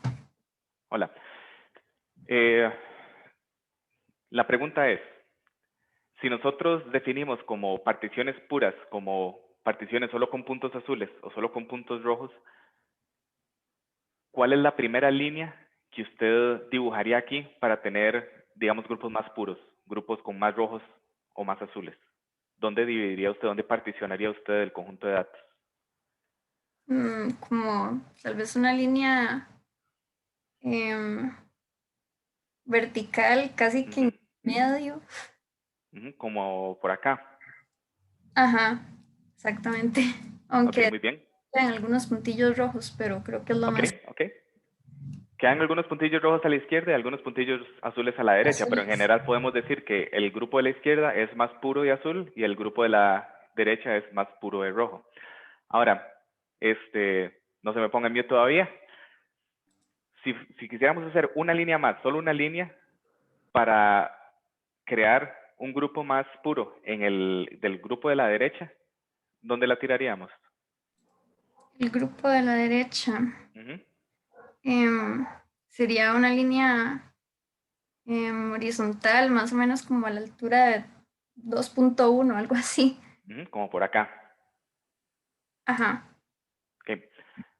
Hola. La pregunta es, si nosotros definimos como particiones puras, como particiones solo con puntos azules o solo con puntos rojos, ¿cuál es la primera línea que usted dibujaría aquí para tener, digamos, grupos más puros, grupos con más rojos o más azules? ¿Dónde dividiría usted, dónde particionaría usted el conjunto de datos? Como tal vez una línea vertical, casi que en medio. Como por acá. Ajá, exactamente. Ok, Aunque muy bien. en algunos puntillos rojos, pero creo que es lo más Ok. Quedan algunos puntillos rojos a la izquierda y algunos puntillos azules a la derecha, pero en azules. general podemos decir que el grupo de la izquierda es más puro de azul y el grupo de la derecha es más puro de rojo. Ahora, no se me ponga en mute todavía. Si quisiéramos hacer una línea más, solo una línea, para crear un grupo más puro del grupo de la derecha, ¿dónde la tiraríamos? El grupo de la derecha Ujú. sería una línea horizontal, más o menos como a la altura de 2.1, algo así. Como por acá. Ajá. Ok.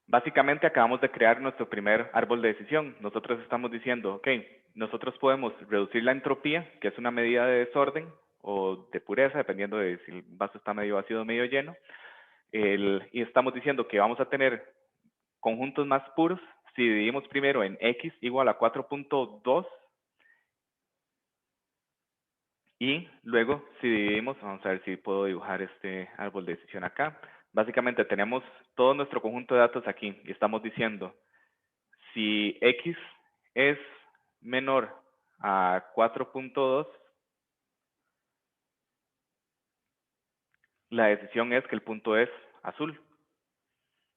Básicamente acabamos de crear nuestro primer árbol de decisión. Nosotros estamos diciendo, ok, nosotros podemos reducir la entropía, que es una medida de desorden o de pureza, dependiendo de si el vaso está medio vacío o medio lleno. Y estamos diciendo que vamos a tener conjuntos más puros si dividimos primero en x igual a 4.2 y luego si dividimos, vamos a ver si puedo dibujar este árbol de decisión acá. Básicamente tenemos todo nuestro conjunto de datos aquí y estamos diciendo si x es menor a 4.2, la decisión es que el punto es azul.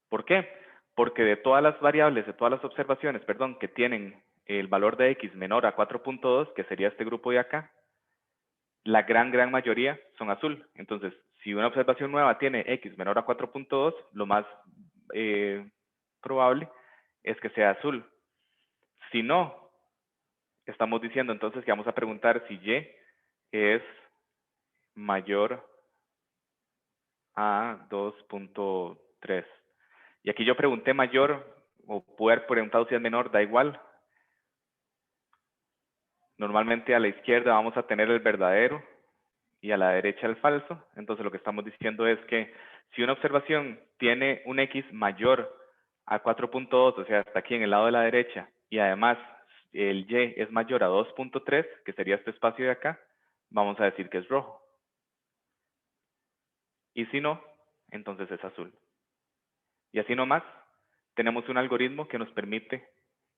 ¿Por qué? Porque de todas las variables, de todas las observaciones, perdón, que tienen el valor de x menor a 4.2, que sería este grupo de acá, la gran mayoría son azul. Entonces, si una observación nueva tiene x menor a 4.2, lo más probable es que sea azul. Si no, estamos diciendo entonces que vamos a preguntar si y es mayor a 2.3. Y aquí yo pregunté mayor, o pude haber preguntado si es menor, da igual. Normalmente a la izquierda vamos a tener el verdadero y a la derecha el falso. Entonces lo que estamos diciendo es que si una observación tiene un x mayor a 4.2, o sea, hasta aquí en el lado de la derecha, y además el Y es mayor a 2.3, que sería este espacio de acá, vamos a decir que es rojo. Y si no, entonces es azul. Y así nomás, tenemos un algoritmo que nos permite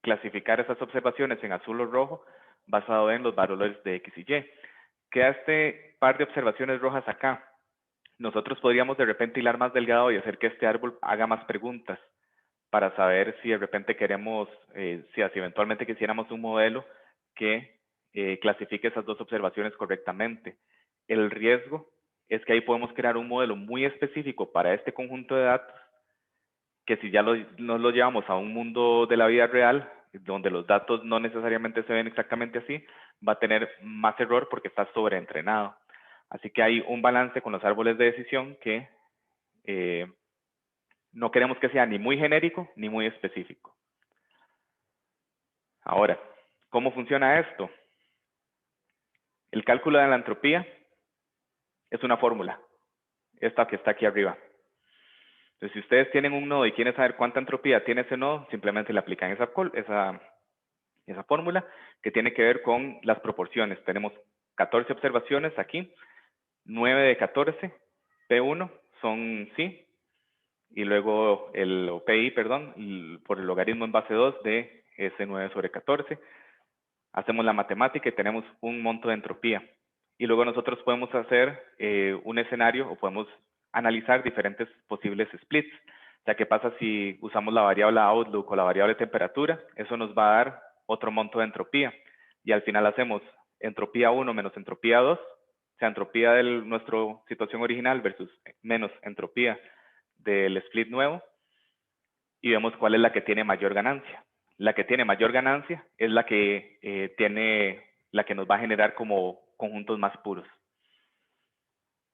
clasificar esas observaciones en azul o rojo basado en los valores de X y Y. Queda este par de observaciones rojas acá. Nosotros podríamos de repente hilar más delgado y hacer que este árbol haga más preguntas para saber si de repente queremos, si eventualmente quisiéramos un modelo que clasifique esas dos observaciones correctamente. El riesgo es que ahí podemos crear un modelo muy específico para este conjunto de datos, que si ya nos lo llevamos a un mundo de la vida real, donde los datos no necesariamente se ven exactamente así, va a tener más error porque está sobreentrenado. Así que hay un balance con los árboles de decisión que no queremos que sea ni muy genérico ni muy específico. Ahora, ¿cómo funciona esto? El cálculo de la entropía es una fórmula, esta que está aquí arriba. Entonces, si ustedes tienen un nodo y quieren saber cuánta entropía tiene ese nodo, simplemente le aplican esa fórmula que tiene que ver con las proporciones. Tenemos 14 observaciones aquí, 9 de 14, P1 son sí, y luego o PI, perdón, por el logaritmo en base 2 de S9 sobre 14. Hacemos la matemática y tenemos un monto de entropía. Y luego nosotros podemos hacer un escenario o podemos analizar diferentes posibles splits. O sea, ¿qué pasa si usamos la variable outlook o la variable temperatura? Eso nos va a dar otro monto de entropía. Y al final hacemos entropía 1 menos entropía 2, o sea, entropía de nuestra situación original versus menos entropía del split nuevo, y vemos cuál es la que tiene mayor ganancia. La que tiene mayor ganancia es la que nos va a generar como conjuntos más puros.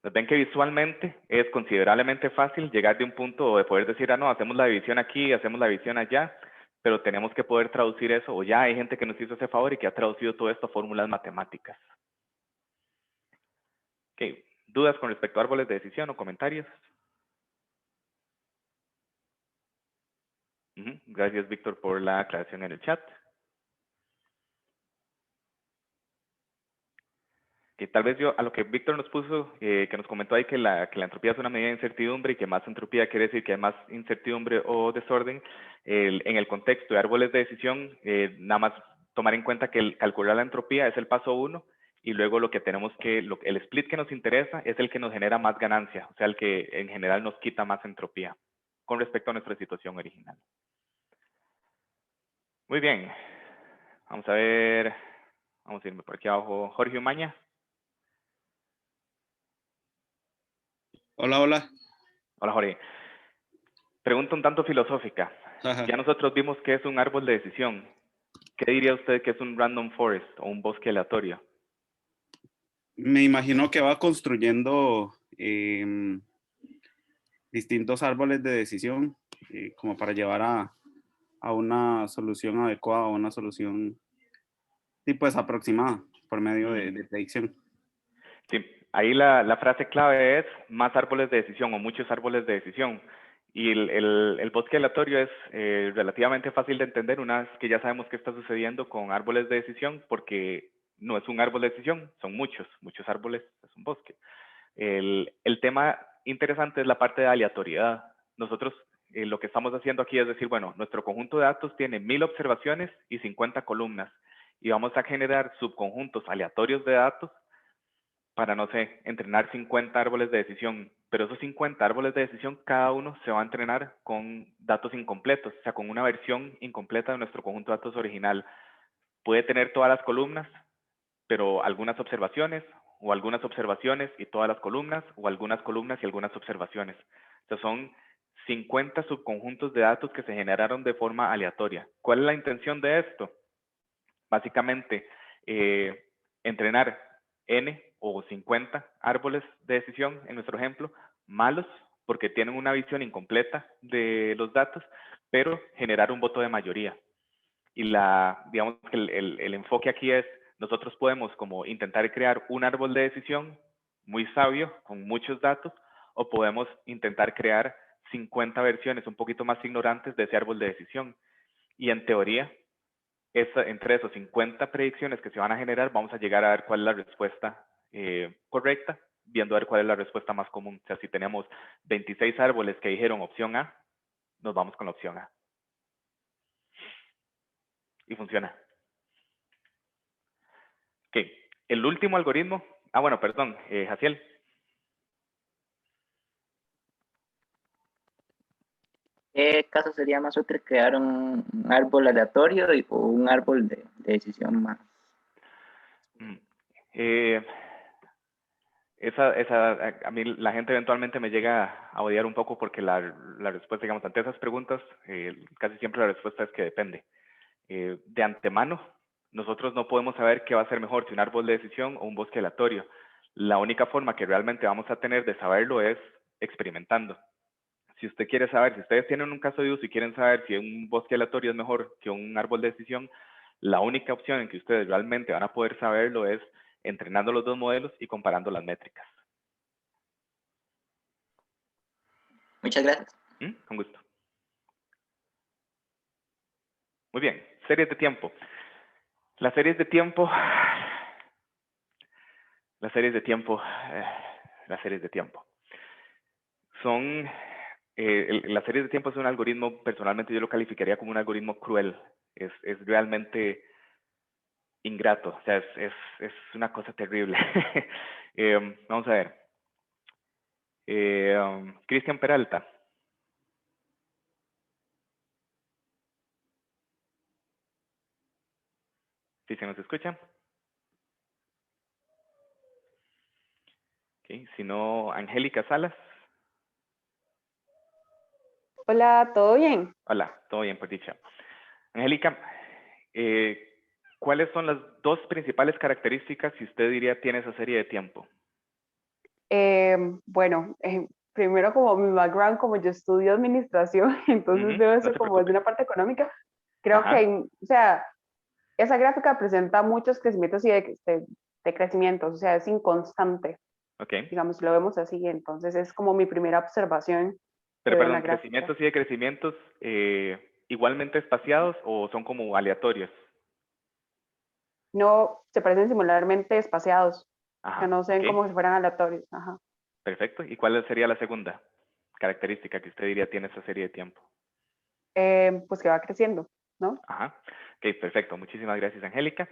Pues ven que visualmente es considerablemente fácil llegar de un punto o de poder decir, no, hacemos la división aquí, hacemos la división allá, pero tenemos que poder traducir eso, o ya hay gente que nos hizo ese favor y que ha traducido todo esto a fórmulas matemáticas. Okay. ¿Dudas con respecto a árboles de decisión o comentarios? Gracias, Víctor, por la aclaración en el chat. Que tal vez yo, a lo que Víctor nos puso, que nos comentó ahí que la entropía es una medida de incertidumbre y que más entropía quiere decir que hay más incertidumbre o desorden, en el contexto de árboles de decisión, nada más tomar en cuenta que calcular la entropía es el paso 1 y luego lo que tenemos el split que nos interesa es el que nos genera más ganancia, o sea, el que en general nos quita más entropía con respecto a nuestra situación original. Muy bien, vamos a ver, vamos a irme por aquí abajo. Jorge Umaña. Hola, hola. Hola, Jorge. Pregunta un tanto filosófica. Ajá. Ya nosotros vimos que es un árbol de decisión. ¿Qué diría usted que es un random forest o un bosque aleatorio? Me imagino que va construyendo distintos árboles de decisión como para llevar a una solución adecuada o una solución pues aproximada por medio de predicción. Sí, ahí la frase clave es más árboles de decisión o muchos árboles de decisión. Y el bosque aleatorio es relativamente fácil de entender una vez que ya sabemos qué está sucediendo con árboles de decisión, porque no es un árbol de decisión, son muchos árboles, es un bosque. El tema interesante es la parte de aleatoriedad. Nosotros lo que estamos haciendo aquí es decir, bueno, nuestro conjunto de datos tiene 1000 observaciones y 50 columnas, y vamos a generar subconjuntos aleatorios de datos para, no sé, entrenar 50 árboles de decisión, pero esos 50 árboles de decisión, cada uno se va a entrenar con datos incompletos, o sea, con una versión incompleta de nuestro conjunto de datos original. Puede tener todas las columnas, pero algunas observaciones, o algunas observaciones y todas las columnas, o algunas columnas y algunas observaciones. Entonces son 50 subconjuntos de datos que se generaron de forma aleatoria. ¿Cuál es la intención de esto? Básicamente, entrenar N o 50 árboles de decisión, en nuestro ejemplo, malos, porque tienen una visión incompleta de los datos, pero generar un voto de mayoría. Y digamos que el enfoque aquí es, nosotros podemos como intentar crear un árbol de decisión muy sabio, con muchos datos, o podemos intentar crear 50 versiones un poquito más ignorantes de ese árbol de decisión. Y en teoría, entre esos 50 predicciones que se van a generar, vamos a llegar a ver cuál es la respuesta correcta, viendo a ver cuál es la respuesta más común. O sea, si tenemos 26 árboles que dijeron opción A, nos vamos con la opción A. Y funciona. Ok, el último algoritmo. Ah, bueno, perdón, Jaciel. ¿Qué caso sería más útil crear un árbol aleatorio o un árbol de decisión más? A mí la gente eventualmente me llega a odiar un poco porque la respuesta, digamos, ante esas preguntas, casi siempre la respuesta es que depende. De antemano, nosotros no podemos saber qué va a ser mejor, si un árbol de decisión o un bosque aleatorio. La única forma que realmente vamos a tener de saberlo es experimentando. Si usted quiere saber, si ustedes tienen un caso de uso y quieren saber si un bosque aleatorio es mejor que un árbol de decisión, la única opción en que ustedes realmente van a poder saberlo es entrenando los dos modelos y comparando las métricas. Muchas gracias. Con gusto. Muy bien, series de tiempo. Las series de tiempo son, las series de tiempo es un algoritmo, personalmente yo lo calificaría como un algoritmo cruel. Es realmente ingrato, o sea, es una cosa terrible. Vamos a ver. Cristian Peralta. ¿Sí se nos escucha? Okay. Si no, Angélica Salas. Hola, ¿todo bien? Hola, todo bien, por dicha. Angélica, ¿cuáles son las dos principales características que usted diría tiene esa serie de tiempo? Bueno, primero como mi background, como yo estudio administración, entonces veo eso no se como preocupe. desde una parte económica. Creo Ajá. que, o sea, esa gráfica presenta muchos crecimientos y de crecimientos, o sea, es inconstante, Ok. digamos, lo vemos así, entonces es como mi primera observación que Pero veo en la perdón, gráfica. ¿crecimientos y decrecimientos igualmente espaciados o son como aleatorios? No, se parecen similarmente espaciados, Ajá. que no se ven Ok. como si fueran aleatorios. Ajá. Perfecto. ¿Y cuál sería la segunda característica que usted diría tiene esa serie de tiempo? Pues que va creciendo, ¿no? Ajá. Ok, perfecto. Muchísimas gracias, Angélica.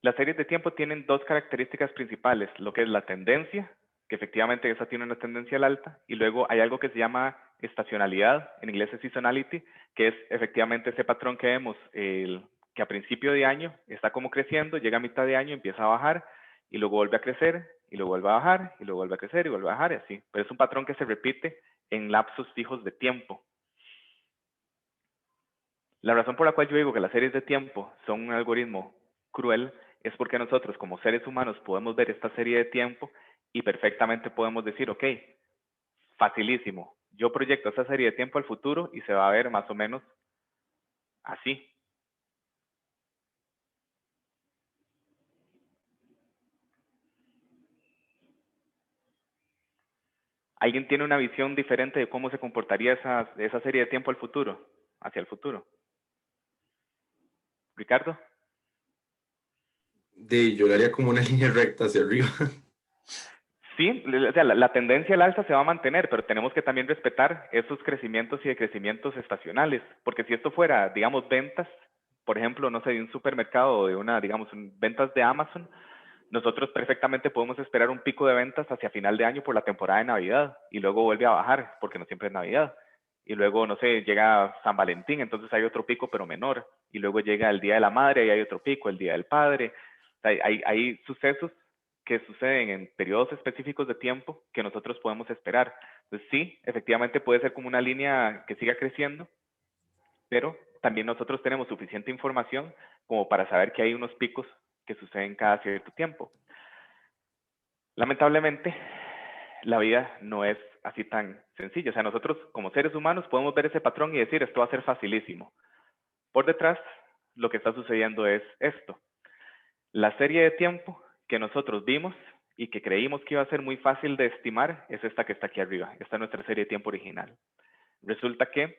Las series de tiempo tienen dos características principales, lo que es la tendencia, que efectivamente esa tiene una tendencia al alta, y luego hay algo que se llama estacionalidad, en inglés es seasonality, que es efectivamente ese patrón que vemos, que a principio de año está como creciendo, llega a mitad de año, empieza a bajar, y luego vuelve a crecer, y luego vuelve a bajar, y luego vuelve a crecer, y vuelve a bajar, y así. Pero es un patrón que se repite en lapsos fijos de tiempo. La razón por la cual yo digo que las series de tiempo son un algoritmo cruel es porque nosotros como seres humanos podemos ver esta serie de tiempo y perfectamente podemos decir, ok, facilísimo, yo proyecto esta serie de tiempo al futuro y se va a ver más o menos así. ¿Alguien tiene una visión diferente de cómo se comportaría esa serie de tiempo al futuro, hacia el futuro? ¿Ricardo? Yo lo haría como una línea recta hacia arriba. Sí, o sea, la tendencia al alza se va a mantener, pero tenemos que también respetar esos crecimientos y decrecimientos estacionales, porque si esto fuera, digamos, ventas, por ejemplo, no sé, de un supermercado o de una, digamos, ventas de Amazon, nosotros perfectamente podemos esperar un pico de ventas hacia final de año por la temporada de Navidad y luego vuelve a bajar, porque no siempre es Navidad. Y luego, no sé, llega San Valentín, entonces hay otro pico, pero menor. Y luego llega el Día de la Madre y hay otro pico, el Día del Padre. O sea, hay sucesos que suceden en periodos específicos de tiempo que nosotros podemos esperar. Entonces sí, efectivamente puede ser como una línea que siga creciendo, pero también nosotros tenemos suficiente información como para saber que hay unos picos que suceden cada cierto tiempo. Lamentablemente, la vida no es así tan sencilla. O sea, nosotros como seres humanos podemos ver ese patrón y decir, esto va a ser facilísimo. Por detrás, lo que está sucediendo es esto. La serie de tiempo que nosotros vimos y que creímos que iba a ser muy fácil de estimar es esta que está aquí arriba. Esta es nuestra serie de tiempo original. Resulta que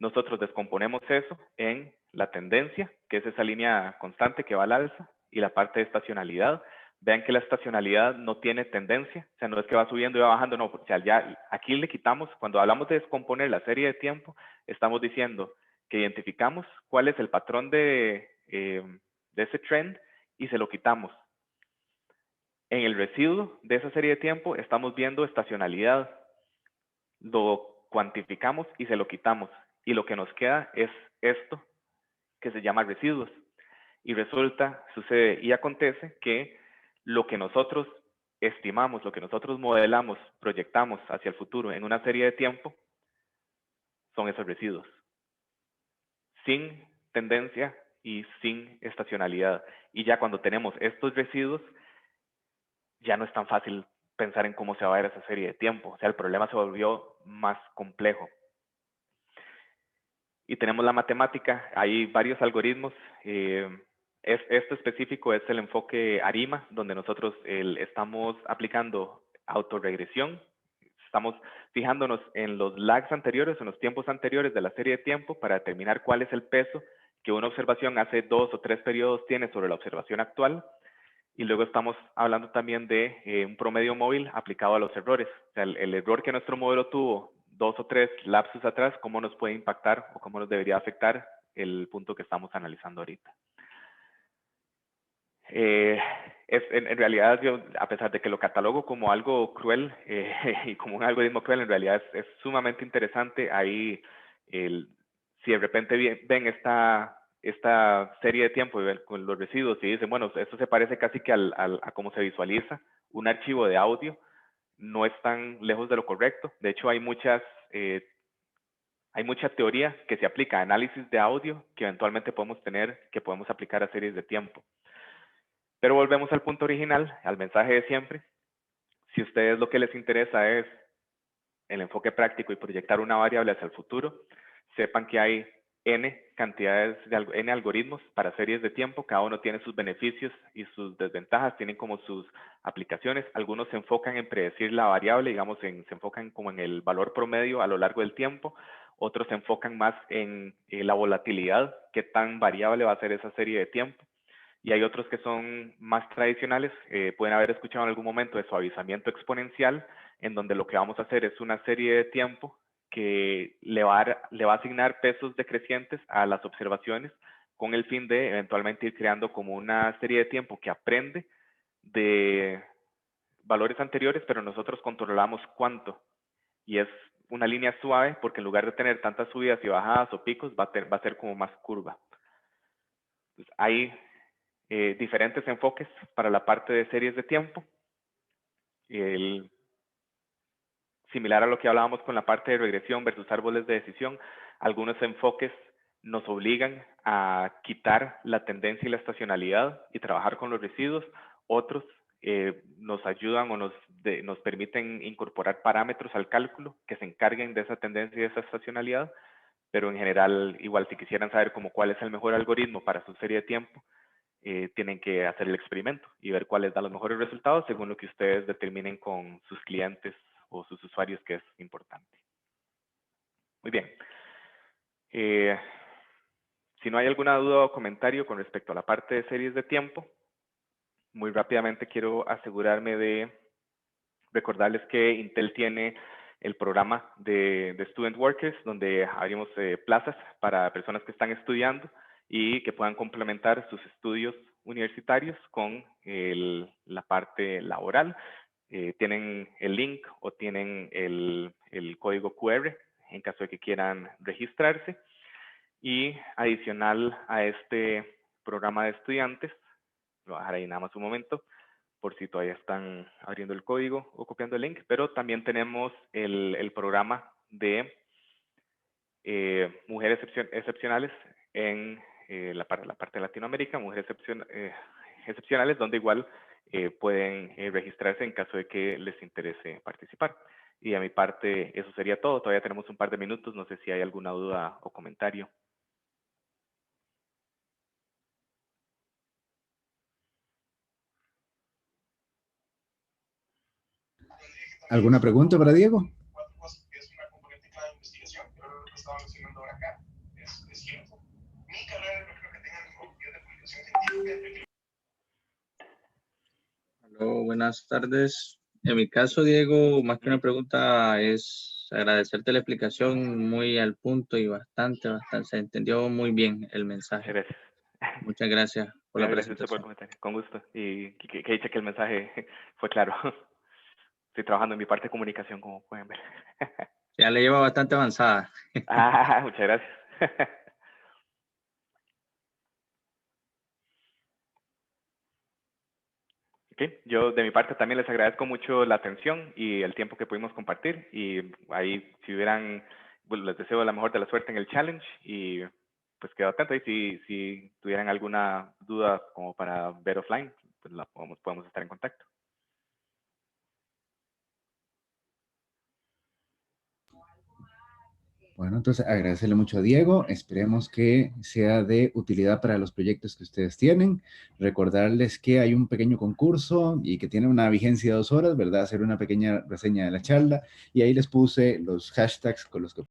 nosotros descomponemos eso en la tendencia, que es esa línea constante que va al alza, y la parte de estacionalidad. Vean que la estacionalidad no tiene tendencia, o sea, no es que va subiendo y va bajando, no, o sea, ya aquí le quitamos, cuando hablamos de descomponer la serie de tiempo, estamos diciendo que identificamos cuál es el patrón de ese trend y se lo quitamos. En el residuo de esa serie de tiempo estamos viendo estacionalidad, lo cuantificamos y se lo quitamos, y lo que nos queda es esto que se llama residuos. Y resulta, sucede y acontece que lo que nosotros estimamos, lo que nosotros modelamos, proyectamos hacia el futuro en una serie de tiempo, son esos residuos, sin tendencia y sin estacionalidad. Y ya cuando tenemos estos residuos, ya no es tan fácil pensar en cómo se va a ver esa serie de tiempo. O sea, el problema se volvió más complejo. Y tenemos la matemática, hay varios algoritmos. Esto específico es el enfoque ARIMA, donde nosotros estamos aplicando autorregresión. Estamos fijándonos en los lags anteriores, en los tiempos anteriores de la serie de tiempo para determinar cuál es el peso que una observación hace 2 o 3 periodos tiene sobre la observación actual. Y luego estamos hablando también de un promedio móvil aplicado a los errores. O sea, el error que nuestro modelo tuvo 2 o 3 lapsos atrás, cómo nos puede impactar o cómo nos debería afectar el punto que estamos analizando ahorita. En realidad, yo, a pesar de que lo catalogo como algo cruel y como un algoritmo cruel, en realidad es sumamente interesante. Ahí, si de repente ven esta serie de tiempo y ven con los residuos y dicen, bueno, esto se parece casi que a cómo se visualiza un archivo de audio, no es tan lejos de lo correcto. De hecho, hay mucha teoría que se aplica a análisis de audio que eventualmente podemos tener, que podemos aplicar a series de tiempo. Pero volvemos al punto original, al mensaje de siempre. Si a ustedes lo que les interesa es el enfoque práctico y proyectar una variable hacia el futuro, sepan que hay N algoritmos para series de tiempo, cada uno tiene sus beneficios y sus desventajas, tienen como sus aplicaciones. Algunos se enfocan en predecir la variable, digamos, se enfocan como en el valor promedio a lo largo del tiempo. Otros se enfocan más en la volatilidad, qué tan variable va a ser esa serie de tiempo. Y hay otros que son más tradicionales, pueden haber escuchado en algún momento de suavizamiento exponencial, en donde lo que vamos a hacer es una serie de tiempo que le va a asignar pesos decrecientes a las observaciones con el fin de eventualmente ir creando como una serie de tiempo que aprende de valores anteriores, pero nosotros controlamos cuánto. Y es una línea suave porque en lugar de tener tantas subidas y bajadas o picos, va a ser como más curva. Entonces, hay diferentes enfoques para la parte de series de tiempo. Similar a lo que hablábamos con la parte de regresión versus árboles de decisión, algunos enfoques nos obligan a quitar la tendencia y la estacionalidad y trabajar con los residuos. Otros nos ayudan o nos permiten incorporar parámetros al cálculo que se encarguen de esa tendencia y de esa estacionalidad, pero en general, igual si quisieran saber cuál es el mejor algoritmo para su serie de tiempo, tienen que hacer el experimento y ver cuáles dan los mejores resultados según lo que ustedes determinen con sus clientes o sus usuarios, que es importante. Muy bien. Si no hay alguna duda o comentario con respecto a la parte de series de tiempo, muy rápidamente quiero asegurarme de recordarles que Intel tiene el programa de Student Workers, donde abrimos plazas para personas que están estudiando y que puedan complementar sus estudios universitarios con la parte laboral. Tienen el link o tienen el código QR en caso de que quieran registrarse. Y adicional a este programa de estudiantes, lo voy a dejar ahí nada más un momento, por si todavía están abriendo el código o copiando el link, pero también tenemos el programa de mujeres excepcionales en la parte de Latinoamérica, mujeres excepcionales, donde igual pueden registrarse en caso de que les interese participar. Y de mi parte, eso sería todo. Todavía tenemos un par de minutos, no sé si hay alguna duda o comentario. ¿Alguna pregunta para Diego? Aló, buenas tardes. En mi caso, Diego, más que una pregunta, es agradecerte la explicación muy al punto y bastante. Se entendió muy bien el mensaje. Gracias. Muchas gracias por la Gracias a usted por el presentación. comentario. Con gusto. Y que dicha que el mensaje fue claro. Estoy trabajando en mi parte de comunicación, como pueden ver. Ya le lleva bastante avanzada. Muchas gracias. Ok, yo de mi parte también les agradezco mucho la atención y el tiempo que pudimos compartir. Y ahí, si hubieran, pues, les deseo la mejor de la suerte en el challenge y pues quedo atento. Y si tuvieran alguna duda como para ver offline, pues podemos estar en contacto. Bueno, entonces agradecerle mucho a Diego. Esperemos que sea de utilidad para los proyectos que ustedes tienen. Recordarles que hay un pequeño concurso y que tiene una vigencia de 2 horas, ¿verdad? Hacer una pequeña reseña de la charla y ahí les puse los hashtags con los que